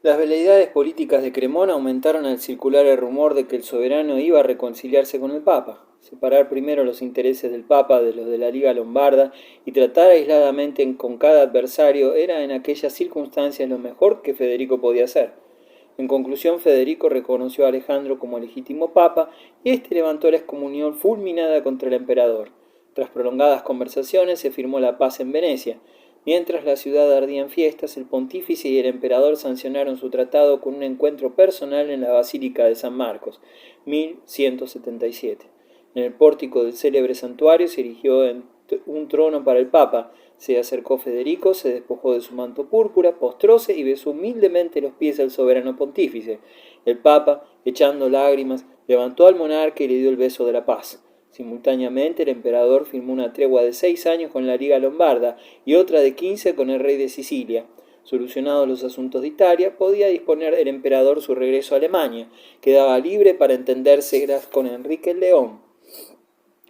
Las veleidades políticas de Cremona aumentaron al circular el rumor de que el soberano iba a reconciliarse con el Papa, separar primero los intereses del Papa de los de la Liga Lombarda y tratar aisladamente con cada adversario era en aquellas circunstancias lo mejor que Federico podía hacer. En conclusión, Federico reconoció a Alejandro como legítimo papa y éste levantó la excomunión fulminada contra el emperador. Tras prolongadas conversaciones se firmó la paz en Venecia. Mientras la ciudad ardía en fiestas, el pontífice y el emperador sancionaron su tratado con un encuentro personal en la Basílica de San Marcos, 1177. En el pórtico del célebre santuario se erigió un trono para el Papa. Se acercó Federico, se despojó de su manto púrpura, postróse y besó humildemente los pies del soberano pontífice. El Papa, echando lágrimas, levantó al monarca y le dio el beso de la paz. Simultáneamente, el emperador firmó una tregua de 6 años con la Liga Lombarda y otra de 15 con el rey de Sicilia. Solucionados los asuntos de Italia, podía disponer el emperador su regreso a Alemania. Quedaba libre para entenderse con Enrique el León.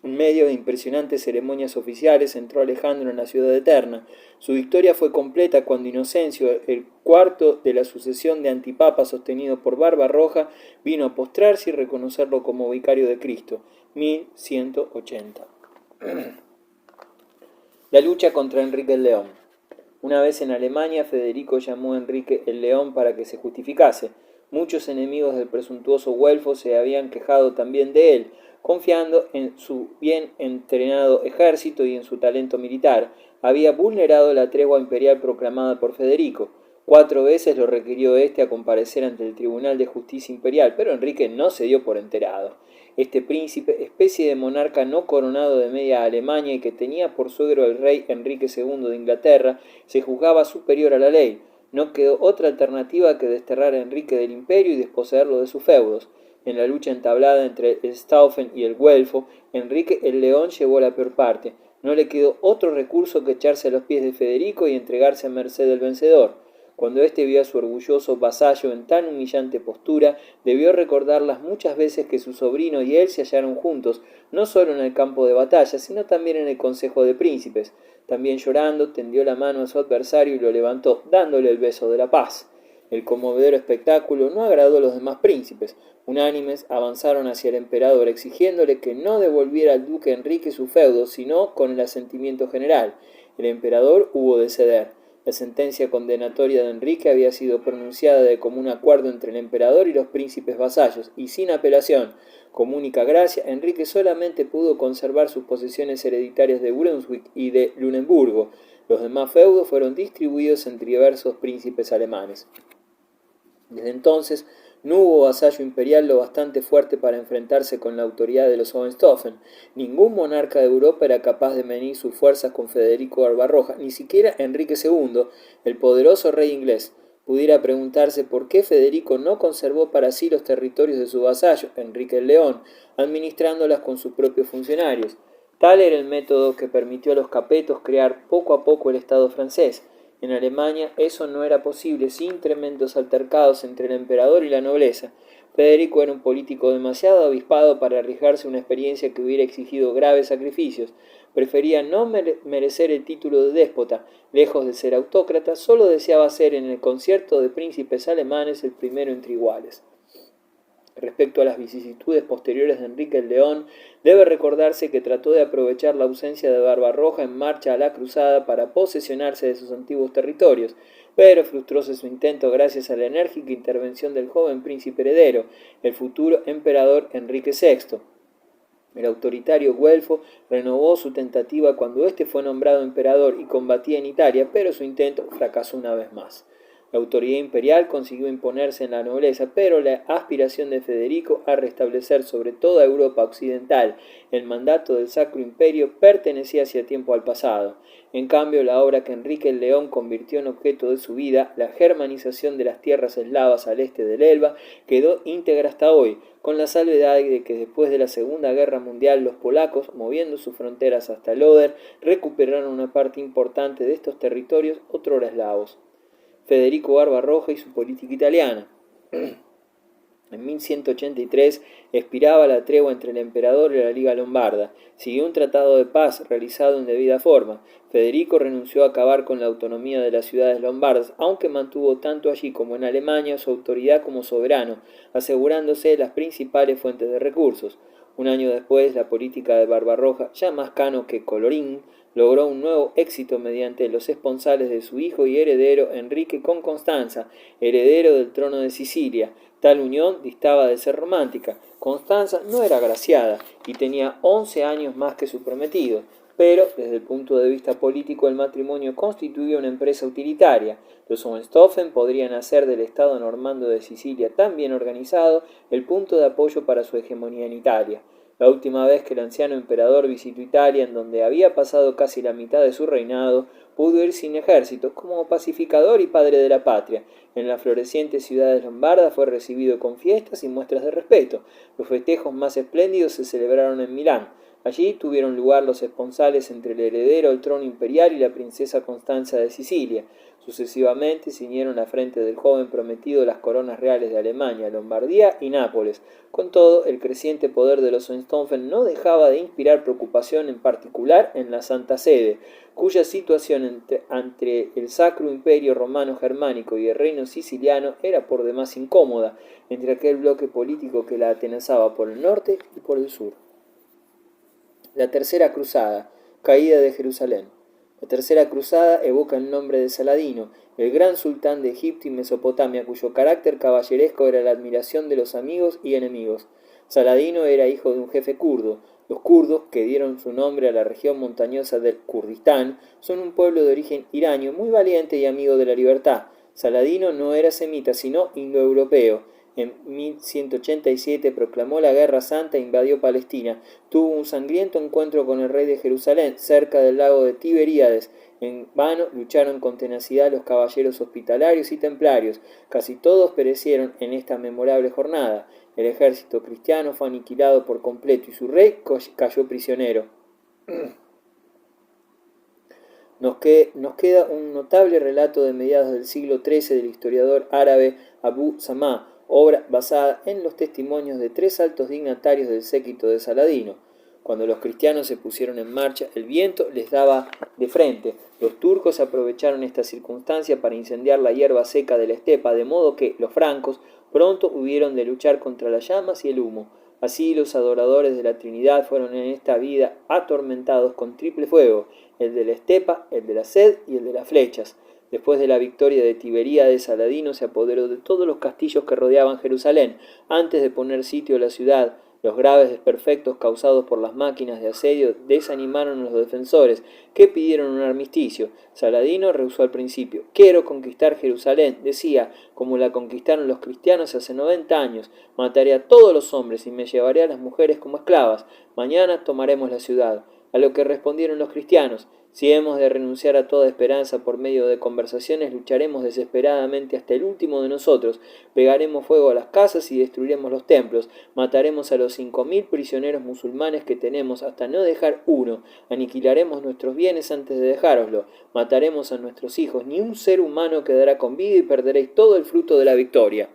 En medio de impresionantes ceremonias oficiales entró Alejandro en la ciudad eterna. Su victoria fue completa cuando Inocencio, el cuarto de la sucesión de antipapas sostenido por Barbarroja, vino a postrarse y reconocerlo como vicario de Cristo. 1180. La lucha contra Enrique el León. Una vez en Alemania, Federico llamó a Enrique el León para que se justificase. Muchos enemigos del presuntuoso güelfo se habían quejado también de él, confiando en su bien entrenado ejército y en su talento militar. Había vulnerado la tregua imperial proclamada por Federico. 4 veces lo requirió éste a comparecer ante el Tribunal de Justicia Imperial, pero Enrique no se dio por enterado. Este príncipe, especie de monarca no coronado de media Alemania y que tenía por suegro el rey Enrique II de Inglaterra, se juzgaba superior a la ley. No quedó otra alternativa que desterrar a Enrique del imperio y desposeerlo de sus feudos. En la lucha entablada entre el Staufen y el Güelfo, Enrique el León llevó la peor parte. No le quedó otro recurso que echarse a los pies de Federico y entregarse a merced del vencedor. Cuando éste vio a su orgulloso vasallo en tan humillante postura, debió recordar las muchas veces que su sobrino y él se hallaron juntos, no solo en el campo de batalla, sino también en el consejo de príncipes. También llorando, tendió la mano a su adversario y lo levantó, dándole el beso de la paz. El conmovedor espectáculo no agradó a los demás príncipes. Unánimes avanzaron hacia el emperador, exigiéndole que no devolviera al duque Enrique su feudo, sino con el asentimiento general. El emperador hubo de ceder. La sentencia condenatoria de Enrique había sido pronunciada de común acuerdo entre el emperador y los príncipes vasallos, y sin apelación. Como única gracia, Enrique solamente pudo conservar sus posesiones hereditarias de Brunswick y de Luneburgo. Los demás feudos fueron distribuidos entre diversos príncipes alemanes. Desde entonces no hubo vasallo imperial lo bastante fuerte para enfrentarse con la autoridad de los Hohenstaufen. Ningún monarca de Europa era capaz de medir sus fuerzas con Federico Barbarroja, ni siquiera Enrique II, el poderoso rey inglés. Pudiera preguntarse por qué Federico no conservó para sí los territorios de su vasallo, Enrique el León, administrándolas con sus propios funcionarios. Tal era el método que permitió a los capetos crear poco a poco el Estado francés. En Alemania eso no era posible sin tremendos altercados entre el emperador y la nobleza. Federico era un político demasiado avispado para arriesgarse una experiencia que hubiera exigido graves sacrificios. Prefería no merecer el título de déspota. Lejos de ser autócrata, solo deseaba ser en el concierto de príncipes alemanes el primero entre iguales. Respecto a las vicisitudes posteriores de Enrique el León, debe recordarse que trató de aprovechar la ausencia de Barbarroja en marcha a la cruzada para posesionarse de sus antiguos territorios, pero frustróse su intento gracias a la enérgica intervención del joven príncipe heredero, el futuro emperador Enrique VI. El autoritario güelfo renovó su tentativa cuando éste fue nombrado emperador y combatía en Italia, pero su intento fracasó una vez más. La autoridad imperial consiguió imponerse en la nobleza, pero la aspiración de Federico a restablecer sobre toda Europa occidental el mandato del Sacro Imperio pertenecía hacía tiempo al pasado. En cambio, la obra que Enrique el León convirtió en objeto de su vida, la germanización de las tierras eslavas al este del Elba, quedó íntegra hasta hoy, con la salvedad de que después de la Segunda Guerra Mundial los polacos, moviendo sus fronteras hasta el Oder, recuperaron una parte importante de estos territorios otrora eslavos. Federico Barbarroja y su política italiana. En 1183 expiraba la tregua entre el emperador y la Liga Lombarda. Siguió un tratado de paz realizado en debida forma. Federico renunció a acabar con la autonomía de las ciudades lombardas, aunque mantuvo tanto allí como en Alemania su autoridad como soberano, asegurándose las principales fuentes de recursos. Un año después, la política de Barbarroja, ya más Cano que Colorín, logró un nuevo éxito mediante los esponsales de su hijo y heredero Enrique con Constanza, heredero del trono de Sicilia. Tal unión distaba de ser romántica. Constanza no era agraciada y tenía 11 años más que su prometido, pero desde el punto de vista político el matrimonio constituía una empresa utilitaria. Los Hohenstaufen podrían hacer del Estado normando de Sicilia tan bien organizado el punto de apoyo para su hegemonía en Italia. La última vez que el anciano emperador visitó Italia, en donde había pasado casi la mitad de su reinado, pudo ir sin ejércitos, como pacificador y padre de la patria. En las florecientes ciudades lombardas fue recibido con fiestas y muestras de respeto. Los festejos más espléndidos se celebraron en Milán. Allí tuvieron lugar los esponsales entre el heredero al trono imperial y la princesa Constanza de Sicilia. Sucesivamente ciñeron la frente del joven prometido las coronas reales de Alemania, Lombardía y Nápoles. Con todo, el creciente poder de los Hohenstaufen no dejaba de inspirar preocupación, en particular en la Santa Sede, cuya situación entre el Sacro Imperio Romano Germánico y el reino siciliano era por demás incómoda, entre aquel bloque político que la atenazaba por el norte y por el sur. La Tercera Cruzada, caída de Jerusalén. La Tercera Cruzada evoca el nombre de Saladino, el gran sultán de Egipto y Mesopotamia, cuyo carácter caballeresco era la admiración de los amigos y enemigos. Saladino era hijo de un jefe kurdo. Los kurdos, que dieron su nombre a la región montañosa del Kurdistán, son un pueblo de origen iranio muy valiente y amigo de la libertad. Saladino no era semita, sino indoeuropeo. En 1187 proclamó la Guerra Santa e invadió Palestina. Tuvo un sangriento encuentro con el rey de Jerusalén, cerca del lago de Tiberíades. En vano lucharon con tenacidad los caballeros hospitalarios y templarios. Casi todos perecieron en esta memorable jornada. El ejército cristiano fue aniquilado por completo y su rey cayó prisionero. Nos queda un notable relato de mediados del siglo XIII del historiador árabe Abu Samah, obra basada en los testimonios de 3 altos dignatarios del séquito de Saladino. Cuando los cristianos se pusieron en marcha, el viento les daba de frente. Los turcos aprovecharon esta circunstancia para incendiar la hierba seca de la estepa, de modo que los francos pronto hubieron de luchar contra las llamas y el humo. Así los adoradores de la Trinidad fueron en esta vida atormentados con triple fuego, el de la estepa, el de la sed y el de las flechas. Después de la victoria de Tiberíades, Saladino se apoderó de todos los castillos que rodeaban Jerusalén. Antes de poner sitio a la ciudad, los graves desperfectos causados por las máquinas de asedio desanimaron a los defensores, que pidieron un armisticio. Saladino rehusó al principio. «Quiero conquistar Jerusalén», decía, «como la conquistaron los cristianos hace 90 años. Mataré a todos los hombres y me llevaré a las mujeres como esclavas. Mañana tomaremos la ciudad». A lo que respondieron los cristianos: «Si hemos de renunciar a toda esperanza por medio de conversaciones, lucharemos desesperadamente hasta el último de nosotros, pegaremos fuego a las casas y destruiremos los templos, mataremos a los 5000 prisioneros musulmanes que tenemos hasta no dejar uno, aniquilaremos nuestros bienes antes de dejároslo, mataremos a nuestros hijos, ni un ser humano quedará con vida y perderéis todo el fruto de la victoria».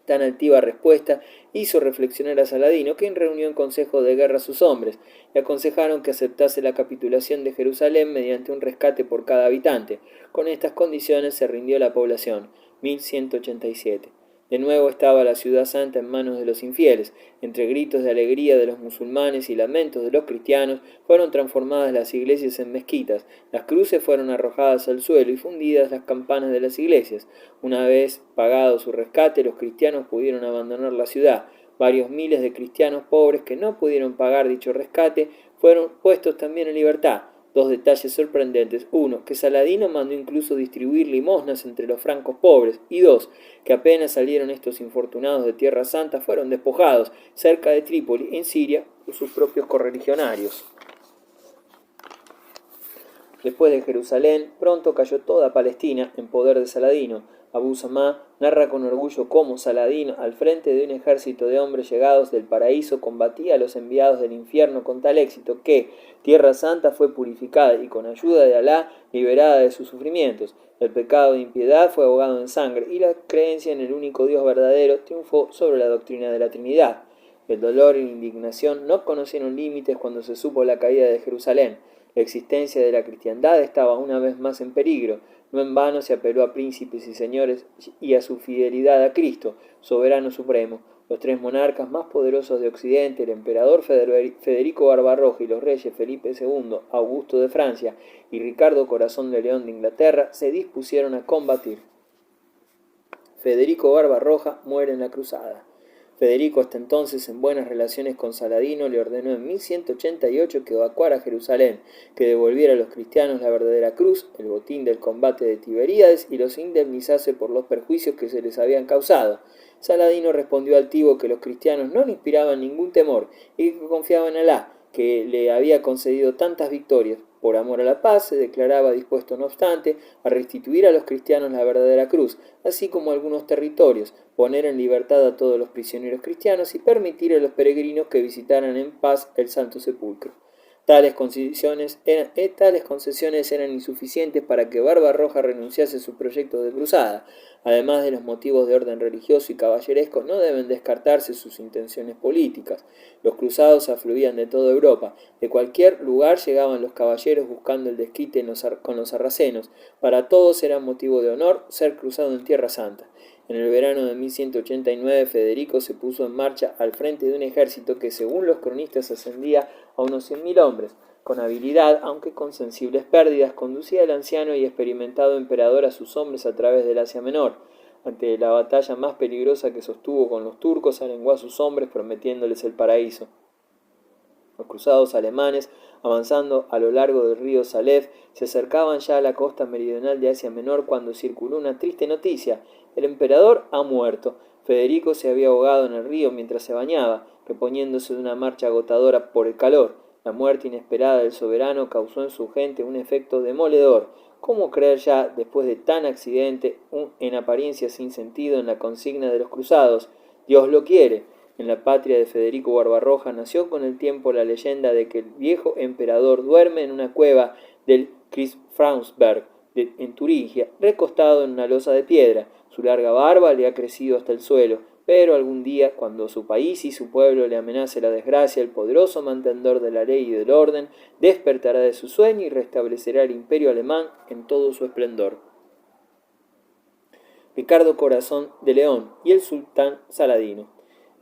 Tan altiva respuesta hizo reflexionar a Saladino, que reunió en consejo de guerra a sus hombres. Le aconsejaron que aceptase la capitulación de Jerusalén mediante un rescate por cada habitante. Con estas condiciones se rindió la población. 1187. De nuevo estaba la ciudad santa en manos de los infieles. Entre gritos de alegría de los musulmanes y lamentos de los cristianos, fueron transformadas las iglesias en mezquitas, las cruces fueron arrojadas al suelo y fundidas las campanas de las iglesias. Una vez pagado su rescate, los cristianos pudieron abandonar la ciudad. Varios miles de cristianos pobres que no pudieron pagar dicho rescate fueron puestos también en libertad. 2 detalles sorprendentes: 1, que Saladino mandó incluso distribuir limosnas entre los francos pobres, y 2, que apenas salieron estos infortunados de Tierra Santa, fueron despojados cerca de Trípoli, en Siria, por sus propios correligionarios. Después de Jerusalén, pronto cayó toda Palestina en poder de Saladino. Abú Samá narra con orgullo cómo Saladino, al frente de un ejército de hombres llegados del paraíso, combatía a los enviados del infierno con tal éxito que Tierra Santa fue purificada y con ayuda de Alá liberada de sus sufrimientos. El pecado de impiedad fue ahogado en sangre y la creencia en el único Dios verdadero triunfó sobre la doctrina de la Trinidad. El dolor y la indignación no conocieron límites cuando se supo la caída de Jerusalén. La existencia de la cristiandad estaba una vez más en peligro. No en vano se apeló a príncipes y señores y a su fidelidad a Cristo, soberano supremo. Los tres monarcas más poderosos de Occidente, el emperador Federico Barbarroja y los reyes Felipe II, Augusto de Francia y Ricardo Corazón de León de Inglaterra, se dispusieron a combatir. Federico Barbarroja muere en la cruzada. Federico, hasta entonces en buenas relaciones con Saladino, le ordenó en 1188 que evacuara Jerusalén, que devolviera a los cristianos la verdadera cruz, el botín del combate de Tiberíades, y los indemnizase por los perjuicios que se les habían causado. Saladino respondió altivo que los cristianos no le inspiraban ningún temor y que confiaban en Alá, que le había concedido tantas victorias. Por amor a la paz, se declaraba dispuesto, no obstante, a restituir a los cristianos la verdadera cruz, así como algunos territorios, poner en libertad a todos los prisioneros cristianos y permitir a los peregrinos que visitaran en paz el Santo Sepulcro. Tales concesiones eran insuficientes para que Barbarroja renunciase a sus proyectos de cruzada. Además de los motivos de orden religioso y caballeresco, no deben descartarse sus intenciones políticas. Los cruzados afluían de toda Europa. De cualquier lugar llegaban los caballeros buscando el desquite con los sarracenos. Para todos era motivo de honor ser cruzado en Tierra Santa. En el verano de 1189, Federico se puso en marcha al frente de un ejército que, según los cronistas, ascendía a unos 100.000 hombres. Con habilidad, aunque con sensibles pérdidas, conducía al anciano y experimentado emperador a sus hombres a través del Asia Menor. Ante la batalla más peligrosa que sostuvo con los turcos, arengó a sus hombres prometiéndoles el paraíso. Los cruzados alemanes, avanzando a lo largo del río Salef, se acercaban ya a la costa meridional de Asia Menor cuando circuló una triste noticia. El emperador ha muerto. Federico se había ahogado en el río mientras se bañaba, reponiéndose de una marcha agotadora por el calor. La muerte inesperada del soberano causó en su gente un efecto demoledor. ¿Cómo creer ya, después de tan accidente, en apariencia sin sentido, en la consigna de los cruzados? Dios lo quiere. En la patria de Federico Barbarroja nació con el tiempo la leyenda de que el viejo emperador duerme en una cueva del Christfrausberg, en Turingia, recostado en una losa de piedra. Su larga barba le ha crecido hasta el suelo, pero algún día, cuando su país y su pueblo le amenace la desgracia, el poderoso mantenedor de la ley y del orden despertará de su sueño y restablecerá el imperio alemán en todo su esplendor. Ricardo Corazón de León y el sultán Saladino.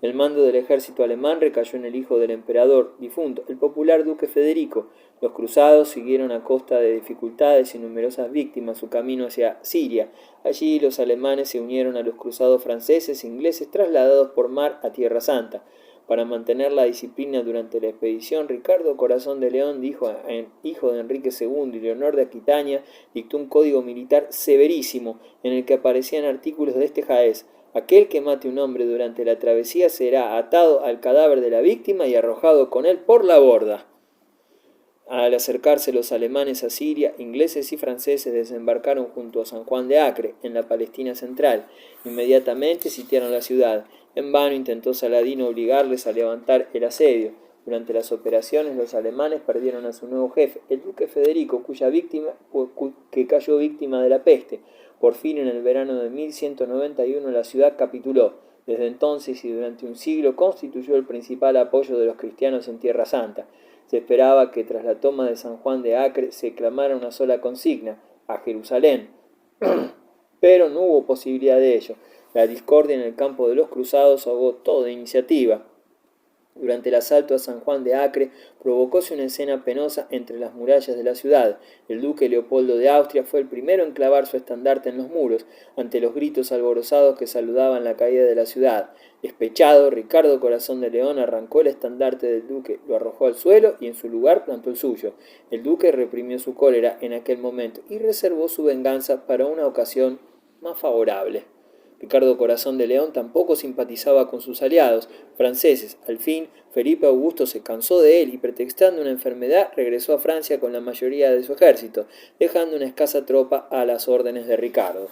El mando del ejército alemán recayó en el hijo del emperador difunto, el popular duque Federico. Los cruzados siguieron a costa de dificultades y numerosas víctimas su camino hacia Siria. Allí los alemanes se unieron a los cruzados franceses e ingleses trasladados por mar a Tierra Santa. Para mantener la disciplina durante la expedición, Ricardo Corazón de León, hijo de Enrique II y Leonor de Aquitania, dictó un código militar severísimo en el que aparecían artículos de este jaez. Aquel que mate un hombre durante la travesía será atado al cadáver de la víctima y arrojado con él por la borda. Al acercarse los alemanes a Siria, ingleses y franceses desembarcaron junto a San Juan de Acre, en la Palestina central. Inmediatamente sitiaron la ciudad. En vano intentó Saladino obligarles a levantar el asedio. Durante las operaciones, los alemanes perdieron a su nuevo jefe, el duque Federico, que cayó víctima de la peste. Por fin, en el verano de 1191, la ciudad capituló. Desde entonces y durante un siglo constituyó el principal apoyo de los cristianos en Tierra Santa. Se esperaba que tras la toma de San Juan de Acre se clamara una sola consigna: a Jerusalén. Pero no hubo posibilidad de ello. La discordia en el campo de los cruzados ahogó toda iniciativa. Durante el asalto a San Juan de Acre provocóse una escena penosa entre las murallas de la ciudad. El duque Leopoldo de Austria fue el primero en clavar su estandarte en los muros, ante los gritos alborozados que saludaban la caída de la ciudad. Despechado, Ricardo Corazón de León arrancó el estandarte del duque, lo arrojó al suelo y en su lugar plantó el suyo. El duque reprimió su cólera en aquel momento y reservó su venganza para una ocasión más favorable. Ricardo Corazón de León tampoco simpatizaba con sus aliados franceses. Al fin, Felipe Augusto se cansó de él y, pretextando una enfermedad, regresó a Francia con la mayoría de su ejército, dejando una escasa tropa a las órdenes de Ricardo.